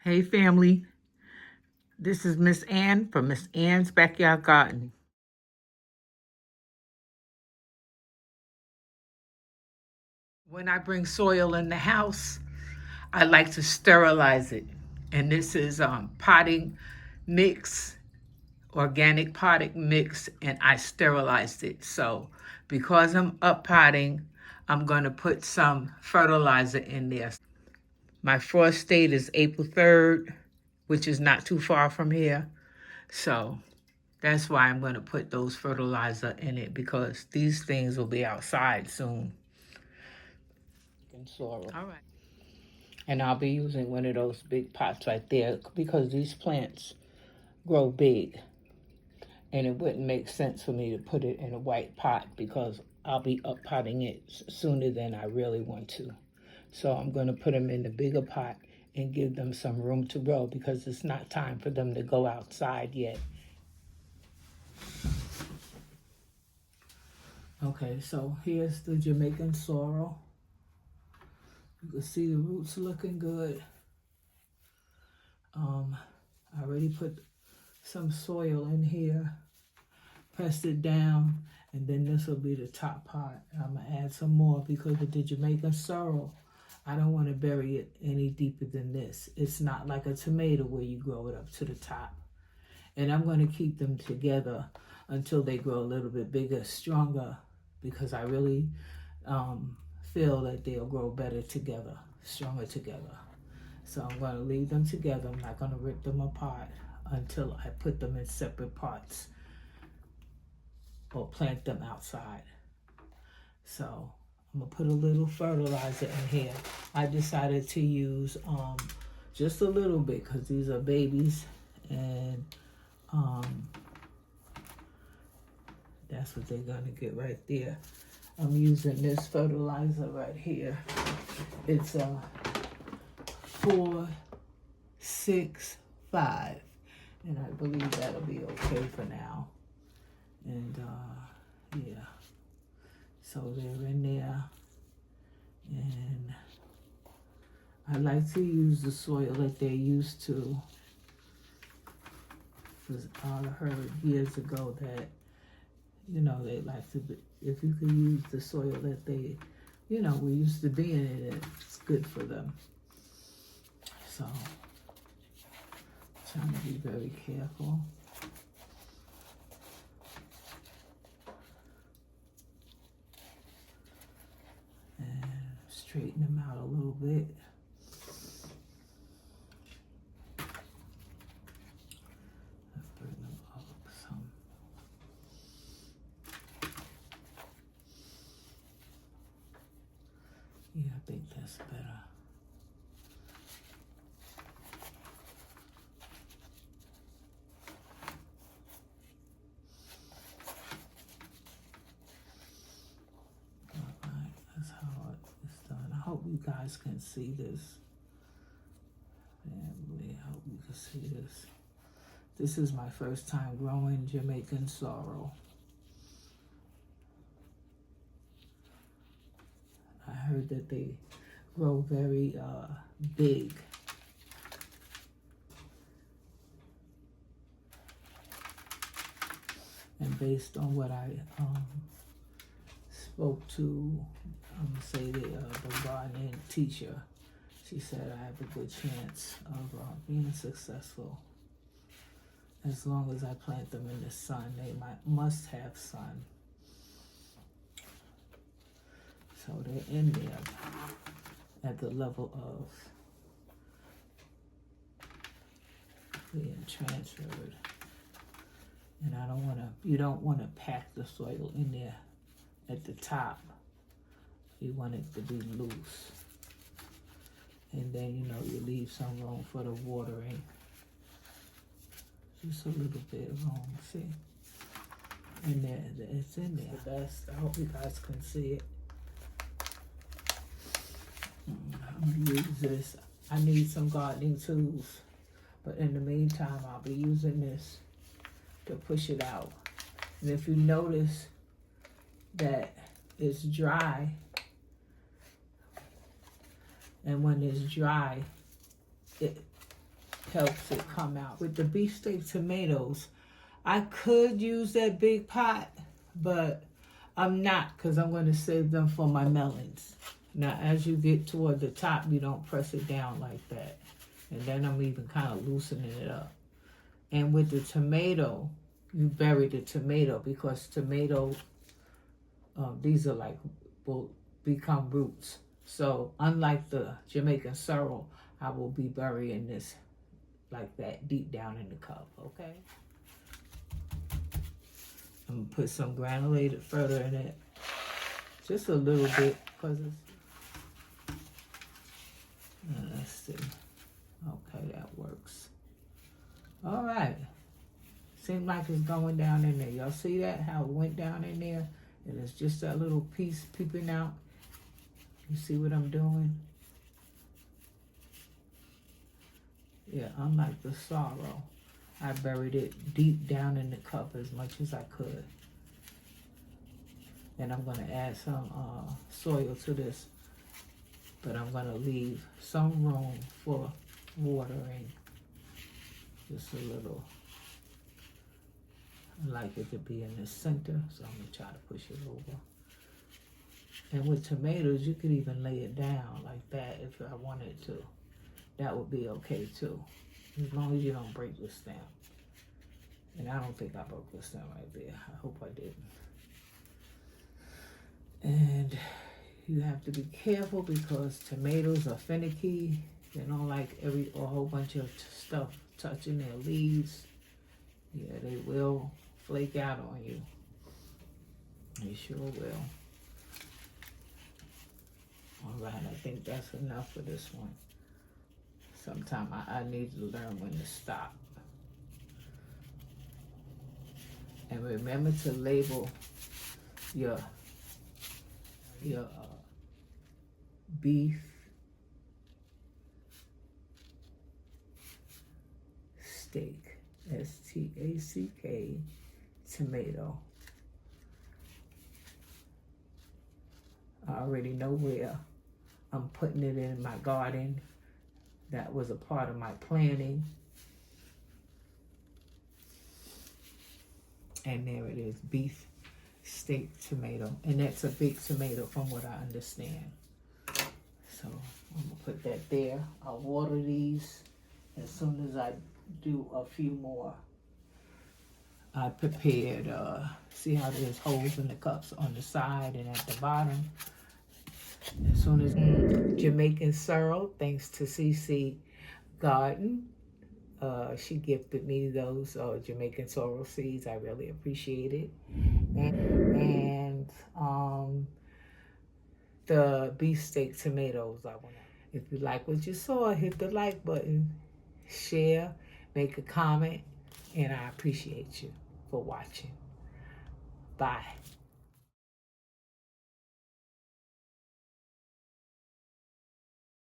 Hey family, this is Miss Ann from Miss Ann's Backyard Garden. When I bring soil in the house, I like to sterilize it. And this is potting mix, organic potting mix, and I sterilized it. So because I'm up potting, I'm going to put some fertilizer in there. My frost date is April 3rd, which is not too far from here. So that's why I'm going to put those fertilizer in it, because these things will be outside soon. And sorrel. All right. And I'll be using one of those big pots right there because these plants grow big. And it wouldn't make sense for me to put it in a white pot because I'll be up potting it sooner than I really want to. So I'm going to put them in the bigger pot and give them some room to grow because it's not time for them to go outside yet. Okay, so here's the Jamaican sorrel. You can see the roots looking good. I already put some soil in here, pressed it down, and then this will be the top part. I'm gonna add some more because with the Jamaican sorrel, I don't want to bury it any deeper than this. It's not like a tomato where you grow it up to the top. And I'm going to keep them together until they grow a little bit bigger, stronger, because I really feel that they'll grow better together, stronger together. So I'm going to leave them together. I'm not going to rip them apart until I put them in separate pots or plant them outside. So I'm going to put a little fertilizer in here. I decided to use just a little bit because these are babies, and that's what they're going to get right there. I'm using this fertilizer right here. It's 465, and I believe that'll be okay for now. And yeah, so they're in there, and I like to use the soil that they're used to, because I heard years ago that, you know, they like to be, if you can use the soil that they, you know, we used to be in it, it's good for them. So, trying to be very careful. And straighten them out a little bit. Let's bring them up some. Yeah, I think that's better. Alright, that's how it's done. I hope you guys can see this. Family, I hope you can see this. This is my first time growing Jamaican sorrel. I heard that they grow very big. And based on what I spoke to, say the gardening teacher, she said I have a good chance of being successful as long as I plant them in the sun. They must have sun. So they're in there at the level of being transferred. And I don't want to, you don't want to pack the soil in there at the top. You want it to be loose. And then, you know, you leave some room for the watering. Just a little bit of room, see? And there, it's in there. It's the best. I hope you guys can see it. I'm gonna use this. I need some gardening tools. But in the meantime, I'll be using this to push it out. And if you notice that it's dry, and when it's dry, helps it come out. With the beefsteak tomatoes, I could use that big pot, but I'm not, because I'm going to save them for my melons. Now, as you get toward the top, you don't press it down like that. And then I'm even kind of loosening it up. And with the tomato, you bury the tomato, because tomato, these are like, will become roots. So unlike the Jamaican sorrel, I will be burying this like that deep down in the cup, okay? I'm gonna put some granulated further in it. Just a little bit, because it's, let's see. Okay, that works. All right. Seems like it's going down in there. Y'all see that? How it went down in there? And it's just that little piece peeping out. You see what I'm doing? Yeah, unlike the sorrel, I buried it deep down in the cup as much as I could. And I'm gonna add some soil to this, but I'm gonna leave some room for watering. Just a little. I like it to be in the center, so I'm gonna try to push it over. And with tomatoes, you could even lay it down like that if I wanted to. That would be okay too, as long as you don't break the stem. And I don't think I broke the stem right there. I hope I didn't. And you have to be careful, because tomatoes are finicky. They don't like a whole bunch of stuff touching their leaves. Yeah, they will flake out on you. They sure will. All right, I think that's enough for this one. Sometimes I need to learn when to stop. And remember to label your beef steak, S-T-A-C-K, tomato. I already know where I'm putting it in my garden. That was a part of my planning. And there it is, beef steak tomato. And that's a big tomato from what I understand. So I'm gonna put that there. I'll water these as soon as I do a few more. I prepared, see how there's holes in the cups on the side and at the bottom. As soon as Jamaican sorrel, thanks to CC Garden. She gifted me those Jamaican sorrel seeds. I really appreciate it. And the beefsteak tomatoes. If you like what you saw, hit the like button, share, make a comment, and I appreciate you for watching. Bye.